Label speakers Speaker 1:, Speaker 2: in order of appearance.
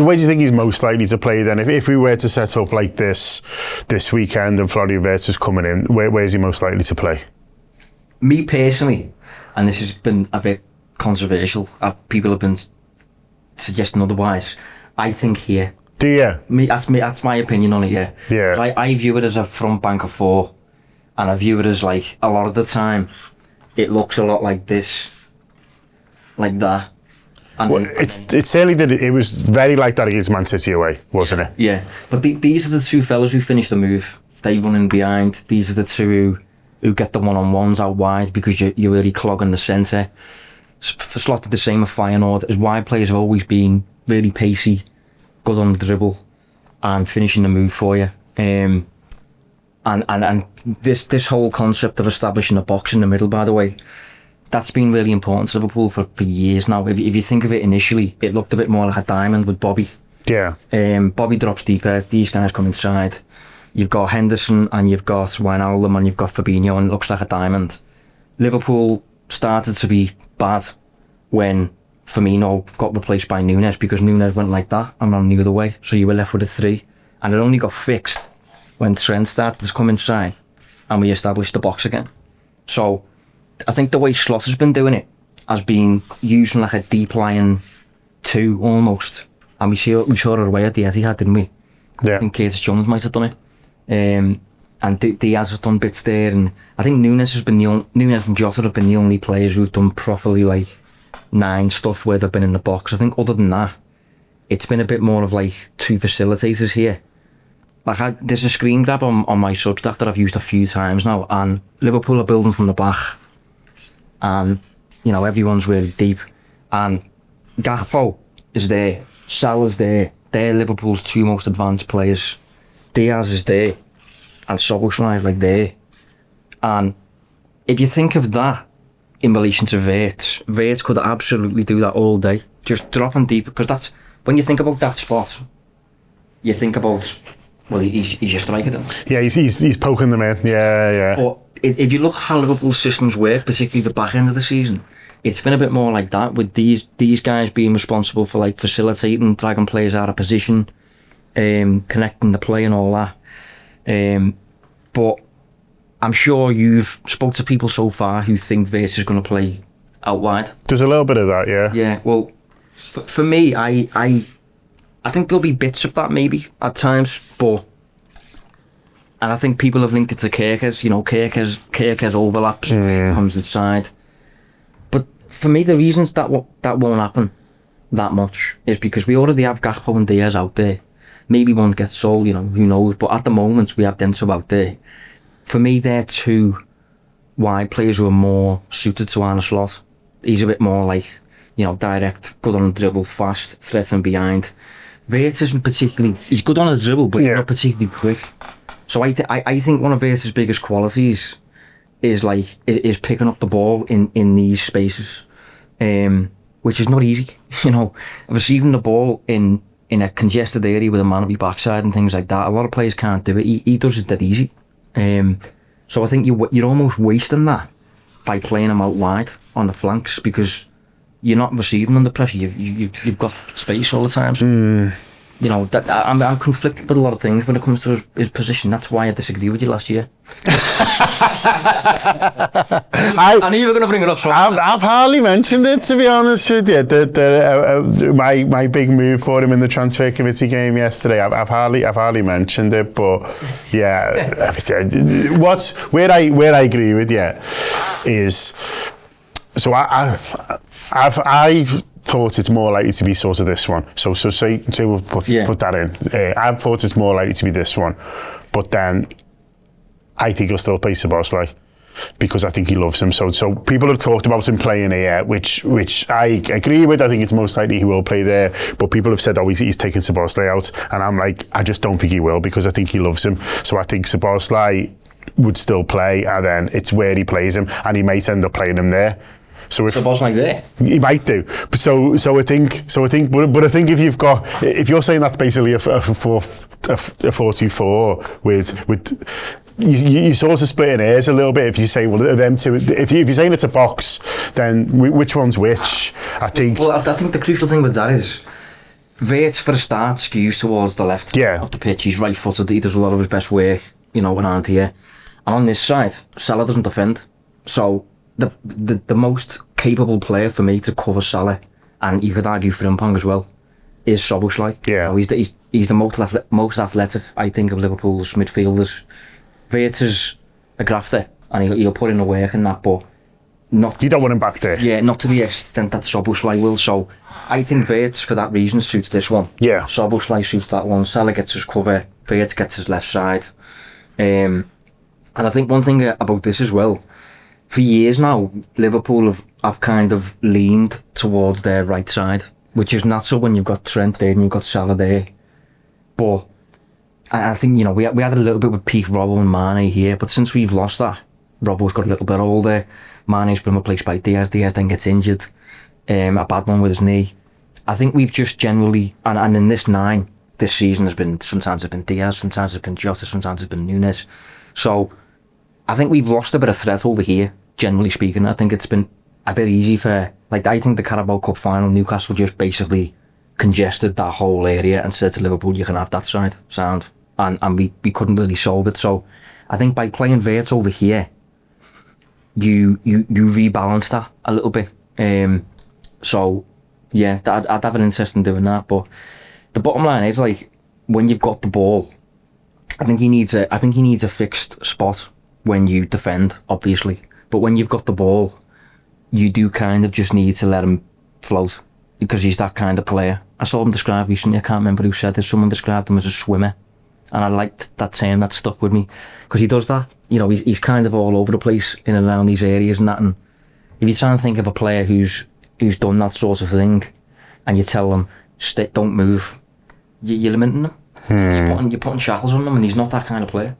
Speaker 1: where do you think he's most likely to play then? If we were to set up like this weekend and Florian Wirtz was coming in, where's he most likely to play?
Speaker 2: Me personally, and this has been a bit controversial, people have been suggesting otherwise, I think here.
Speaker 1: Do you?
Speaker 2: That's my opinion on it, yeah.
Speaker 1: Yeah.
Speaker 2: I view it as a front bank of four, and I view it as like, a lot of the time, it looks a lot like this, like that. And
Speaker 1: well, it certainly did. It was very like that against Man City away, wasn't it?
Speaker 2: Yeah, but these are the two fellas who finish the move. They run in behind. These are the two who get the one-on-ones out wide because you're really clogging the centre. For Slot the same with Feyenoord. His wide players have always been really pacey, good on the dribble, and finishing the move for you. And this whole concept of establishing a box in the middle, by the way, that's been really important to Liverpool for years now. If you think of it initially, it looked a bit more like a diamond with Bobby.
Speaker 1: Yeah.
Speaker 2: Bobby drops deeper, these guys come inside. You've got Henderson and you've got Wijnaldum and you've got Fabinho, and it looks like a diamond. Liverpool started to be bad when Firmino got replaced by Núñez, because Núñez went like that and ran the other way, so you were left with a three. And it only got fixed when Trent started to come inside and we established the box again. So I think the way Slot has been doing it has been using like a deep lying two almost, and we saw it away at the Etihad, didn't we?
Speaker 1: Yeah.
Speaker 2: I think Curtis Jones might have done it, and Diaz has done bits there, and I think Núñez and Jota have been the only players who've done properly like 9 stuff where they've been in the box. I think other than that, it's been a bit more of like two facilitators here. Like there's a screen grab on my Substack that I've used a few times now, and Liverpool are building from the back, and you know everyone's really deep, and Gakpo is there, Salah's there, they're Liverpool's two most advanced players. Diaz is there, and Szoboszlai like there. And if you think of that in relation to Wirtz could absolutely do that all day, just dropping deep, because that's when you think about that spot, you think about, well, he's your striker then.
Speaker 1: Yeah, he's poking them in. Yeah.
Speaker 2: But if you look how Liverpool's systems work, particularly the back end of the season, it's been a bit more like that, with these guys being responsible for like facilitating, dragging players out of position, connecting the play and all that. But I'm sure you've spoke to people so far who think Wirtz is going to play out wide.
Speaker 1: There's a little bit of that, yeah.
Speaker 2: Yeah, well, for me, I think there'll be bits of that maybe at times, and I think people have linked it to Kerkers. You know, Kerkers overlaps, comes inside. But for me, the reasons that won't happen that much is because we already have Gakpo and Diaz out there. Maybe one gets sold, you know, who knows? But at the moment, we have them two out there. For me, they're two wide players who are more suited to Arne Slot. He's a bit more like, you know, direct, good on the dribble, fast, threatening behind. Wirtz isn't particularly, he's good on the dribble, but not particularly quick. So I think one of Wirtz's biggest qualities is picking up the ball in these spaces, which is not easy. You know, receiving the ball in a congested area with a man on your backside and things like that. A lot of players can't do it. He does it that easy. So I think you're almost wasting that by playing him out wide on the flanks, because you're not receiving under pressure. You've got space all the time. So, you know, that I'm conflicted with a lot of things when it comes to his position. That's why I disagree with you last year. I knew you were going to bring it up.
Speaker 1: I've hardly mentioned it, to be honest with you. My big move for him in the transfer committee game yesterday. I've hardly mentioned it, but yeah. Where I agree with you is, so I've thought it's more likely to be sort of this one. So say we'll put that in. I've thought it's more likely to be this one, but then I think he'll still play Szoboszlai because I think he loves him. So people have talked about him playing here, which I agree with. I think it's most likely he will play there, but people have said, oh, he's taking Szoboszlai out, and I'm like, I just don't think he will, because I think he loves him. So I think Szoboszlai would still play, and then it's where he plays him, and he might end up playing him there. So if
Speaker 2: Szoboszlai there,
Speaker 1: he might do. So I think, but I think if you're saying that's basically a 4-2-4 with you sort of splitting hairs a little bit if you say, well, them two. If you're saying it's a box, then which one's which? I think.
Speaker 2: Well, I think the crucial thing with that is Wirtz, for a start, skews towards the left of the pitch. He's right-footed. He does a lot of his best work, around here. And on this side, Salah doesn't defend. So the most capable player for me to cover Salah, and you could argue Frimpong as well, is Szoboszlai.
Speaker 1: Yeah.
Speaker 2: He's the most athletic, I think, of Liverpool's midfielders. Wirtz is a grafter, and he'll put in the work and that, but not...
Speaker 1: You don't want him back there.
Speaker 2: Yeah, not to the extent that Szoboszlai will. So I think Wirtz, for that reason, suits this one.
Speaker 1: Yeah.
Speaker 2: Szoboszlai suits that one. Salah gets his cover. Wirtz gets his left side. And I think one thing about this as well, for years now, Liverpool have kind of leaned towards their right side, which is not so when you've got Trent there and you've got Salah there. But I think, we had a little bit with peak Robbo and Mane here, but since we've lost that, Robbo's got a little bit older, Mane's been replaced by Diaz then gets injured, a bad one with his knee. I think we've just generally, and in this 9, this season sometimes it's been Diaz, sometimes it's been Jota, sometimes it's been Nunes. So I think we've lost a bit of threat over here, generally speaking. I think it's been a bit easy for, I think the Carabao Cup final, Newcastle just basically congested that whole area and said to Liverpool, you can have that side, sound. And we couldn't really solve it. So I think by playing Wirtz over here, you rebalance that a little bit. So yeah, I'd have an interest in doing that. But the bottom line is, when you've got the ball, I think he needs a fixed spot when you defend, obviously. But when you've got the ball, you do kind of just need to let him float, because he's that kind of player. I saw him described recently, I can't remember who said this, someone described him as a swimmer. And I liked that term, that stuck with me, because he does that. He's kind of all over the place in and around these areas and that. And if you try and think of a player who's done that sort of thing, and you tell them, don't move, you're limiting them. You're putting shackles on them, and he's not that kind of player.